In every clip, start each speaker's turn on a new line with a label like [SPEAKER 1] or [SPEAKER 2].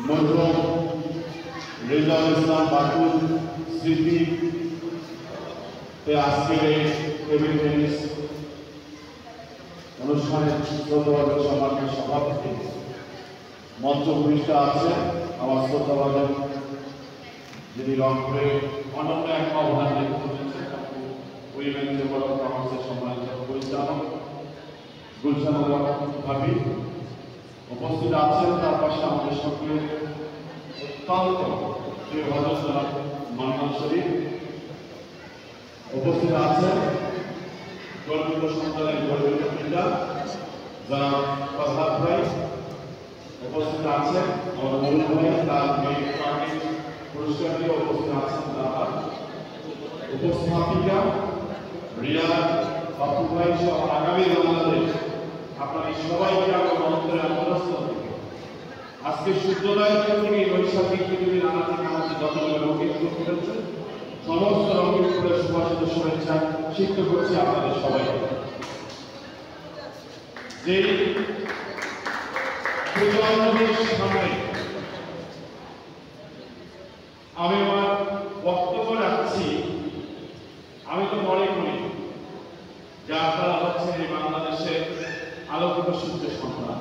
[SPEAKER 1] মরহুম রেজাউল ইসলাম বাকুল স্মৃতিতে আজকের এই টেবিল টেনিস অনুষ্ঠানের শ্রদ্ধাভাজন সম্মানীয় সভাপতি মঞ্চ ভূমিষ্ঠ আছে আমার শ্রদ্ধাভাজন যিনি রংপুরে অনন্য এক অবদান রেখে চলেছেন উইমেন চেম্বার অফ কমার্সের সম্মানিত পরিচালক গুলশান ভাবি উপস্থিত আছেন। তার পাশে আমাদের সঙ্গে অত্যন্ত প্রিয় হযরত জনাব মান্নান শরীফ উপস্থিত আছেন। গর্বিত সন্তানের গর্বিত পিতা জনাব ফরহাদ ভাই উপস্থিত আছেন। আমাদের মরুল ভাই তার মেয়ে পুরস্কার দিয়ে উপস্থিত আছেন। তার উপস্থাপিকা রিয়া বাপু ভাই সহ আগামী বাংলাদেশ আপনাদের সবাইকে আমার অন্তরে আন্তরস্থল থেকে আজকে সূর্যোদয়ের থেকে নৈশাখিক পৃথিবীর নানা নানাতে যতগুলো রঙিন করেছেন সমস্ত রঙিন ফুলের সুবাসিত শুভেচ্ছা সিদ্ধ করছি আপনাদের সবাইকে। যে সামনে আমি আমার বক্তব্য রাখছি, আমি তো মনে করি যে আপনারা হচ্ছে এই বাংলাদেশের আলোকিত সূর্যের সন্তান।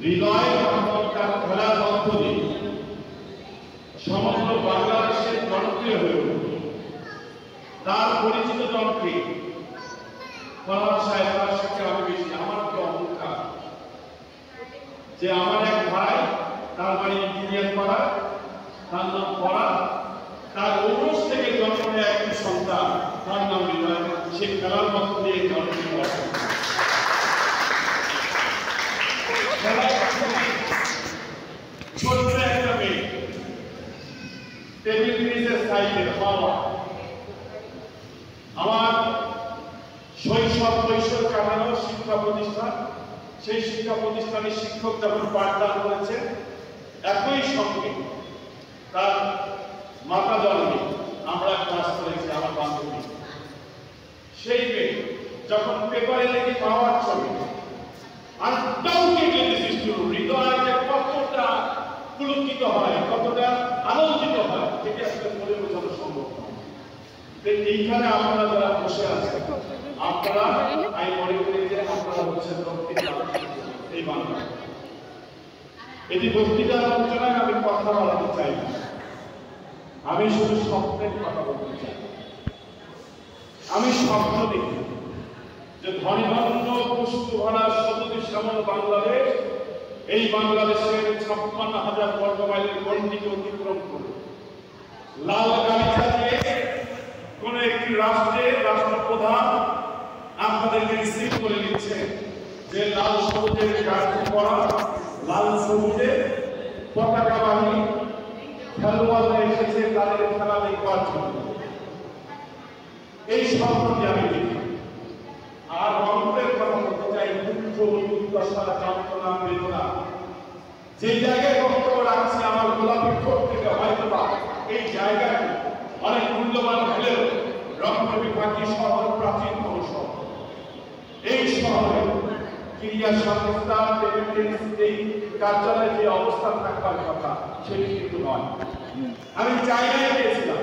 [SPEAKER 1] হৃদয় তার খেলার মধ্য দিয়ে সমগ্র বাংলাদেশের জনপ্রিয় হয়ে উঠবে। তার পরিচিত জনকে ফরহাদ সাহেব তার সাথে আমি বেশি আমার তো অহংকার যে আমার এক ভাই তার বাড়ি ইঞ্জিনিয়ার করা, তার নাম পড়া, তার ঔরস থেকে জন্ম নেয় একটি সন্তান, তার নাম হৃদয়। সে খেলার মধ্য দিয়ে জন্মগ্রহণ ছোট্ট একটা মেয়ে টেবিল টেনিসের সাইডে বাবা। আমার শৈশব কৈশোর কাটানো শিক্ষা প্রতিষ্ঠান, সেই শিক্ষা প্রতিষ্ঠানের শিক্ষক যখন পাঠদান করেছেন একই সঙ্গে তার মাতা জন্মে আমরা ক্লাস করেছি আমার বান্ধবী। সেই মেয়ে যখন পেপারে দেখি পাওয়ার ছবি আর হৃদয় যে কতটা পুলকিত হয়, কতটা আনন্দিত হয় সেটি আসলে বলে বোঝানো সম্ভব নয়। এইখানে আপনারা যারা বসে আছেন আপনারা আমি মনে করি যে আপনারা হচ্ছেন এই বাংলা। এটি বক্তৃতার আলোচনায় আমি কথা বলাতে চাই না, আমি শুধু স্বপ্নের কথা বলতে চাই। আমি স্বপ্ন দেখি যে ধনীধন্য পুষ্পভরা শতী শ্যামল বাংলাদেশ, এই বাংলাদেশের 56,000 বর্গ মাইলের গণ্ডিকে অতিক্রম করে লাল গালিচা দিয়ে কোন একটি রাষ্ট্রের রাষ্ট্রপ্রধান আপনাদেরকে রিসিভ করে নিচ্ছে যে লাল সবুজের গাছ পরা, লাল সবুজের পতাকা বাহিনী খেলোয়াড়রা এসেছে তাদের খেলা দেখবার জন্য। এই স্বপ্নটি আমি দেখি। আর রংপুরের কথা বলতে চাই, দুঃখ দুর্দশা যন্ত্রণা বেদনা যে জায়গায় বক্তব্য রাখছি আমার গোলাপি ঠোঁট থেকে হয়তো বা এই জায়গাটি অনেক মূল্যবান হলেও রংপুর বিভাগীয় শহর প্রাচীনতম শহর। এই শহরে ক্রীড়া সংস্থা এই কার্যালয়ে যে অবস্থান থাকবার কথা সেটি কিন্তু নয়। আমি চাইনায় গিয়েছিলাম,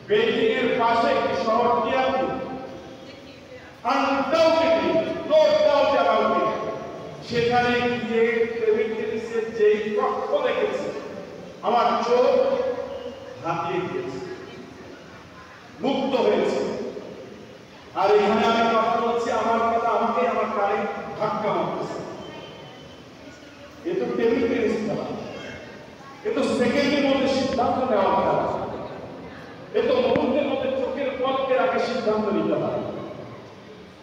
[SPEAKER 1] বেইজিং এর পাশে একটি শহর তিয়াতি, সেখানে গিয়ে টেবিল টেনিসের যেই কক্ষ দেখেছি আমার চোখ হাতিয়ে গিয়েছে, মুক্ত হয়েছে। আর এখানে আমি কথা বলছি, আমার কথা আমাকে আমার কানে ধাক্কা মারতেছে। এ তো টেবিল টেনিস খেলা, এ তো সেকেন্ডের মধ্যে সিদ্ধান্ত নেওয়া খেলা, এ তো মুহূর্তের মধ্যে চোখের পলকের আগে সিদ্ধান্ত নিতে হয়,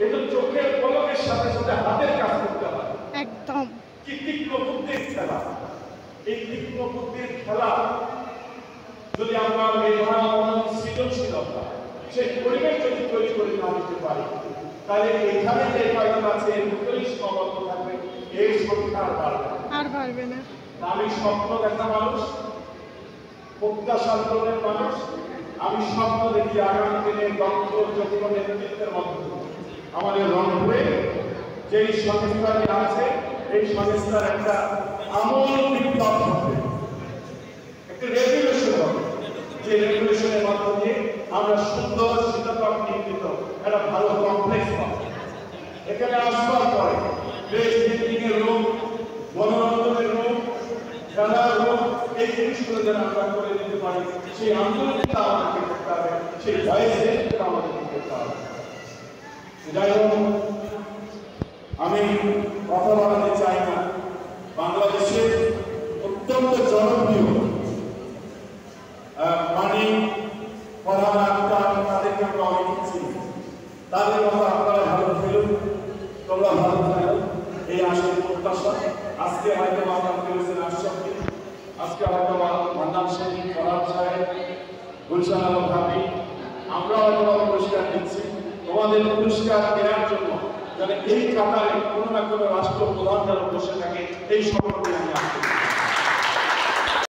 [SPEAKER 1] এ তো চোখের পলকের সাথে সাথে হাতের কাজ করতে হয়।
[SPEAKER 2] একদম
[SPEAKER 1] কি তীক্ষ্ণ বুদ্ধির খেলা! এই তীক্ষ্ণ বুদ্ধির খেলা যদি আমরা মেধা সৃজনশীলতা সেই পরিবেশ যদি তৈরি করে না দিতে পারি তাহলে এখানে যে কয়েকজন আছে এর ভিতরেই সীমাবদ্ধ থাকবে, এই সংখ্যা আর বাড়বে না। আমি স্বপ্ন দেখা মানুষ, প্রত্যাশা পূরণের মানুষ। আমি স্বপ্ন দেখি আগামী দিনে দক্ষ যোগ্য নেতৃত্বের মধ্যে আমাদের রংপুরে যেই সংস্থাটি আছে এই সংস্থার একটা আমূল বিপ্লব হবে, একটা রেগুলেশন হবে, যে রেগুলেশনের মাধ্যমে আমরা সুন্দর শীততাপ নির্মিত একটা ভালো কমপ্লেক্স পাবো। এখানে আসবার পরে প্লেস বিল্ডিং এর রুম, মনোরঞ্জনের রুম, খেলার রুম, এই জিনিসগুলো যেন আমরা করে দিতে পারি, সেই আন্দোলনটা আমাদেরকে করতে হবে, সেই ভয়েসটা আমাদেরকে করতে হবে। যাই হোক, আমি কথা বলাতে চাই না, বাংলাদেশের অত্যন্ত জনপ্রিয় মানি প্রধান আক্তার, তাদেরকে আমরা অনেক চিনি, তাদের মতো আপনারা ভালো খেলুন, তোমরা ভালো খেলো, এই আশার প্রত্যাশা। আজকে হয়তো আপনারা করেছেন আশাকে, আজকে হয়তো মান্নান সাহেব, ফরহাদ সাহেব, গুলশান আলম ভাবি, আমরা হয়তো পুরস্কার দিচ্ছি। তোমাদের পুরস্কার দেওয়ার জন্য যেন এই কাতারে কোনো না কোনো রাষ্ট্র প্রধান যেন বসে থাকে, এই সম্পর্কে আমি আসছি।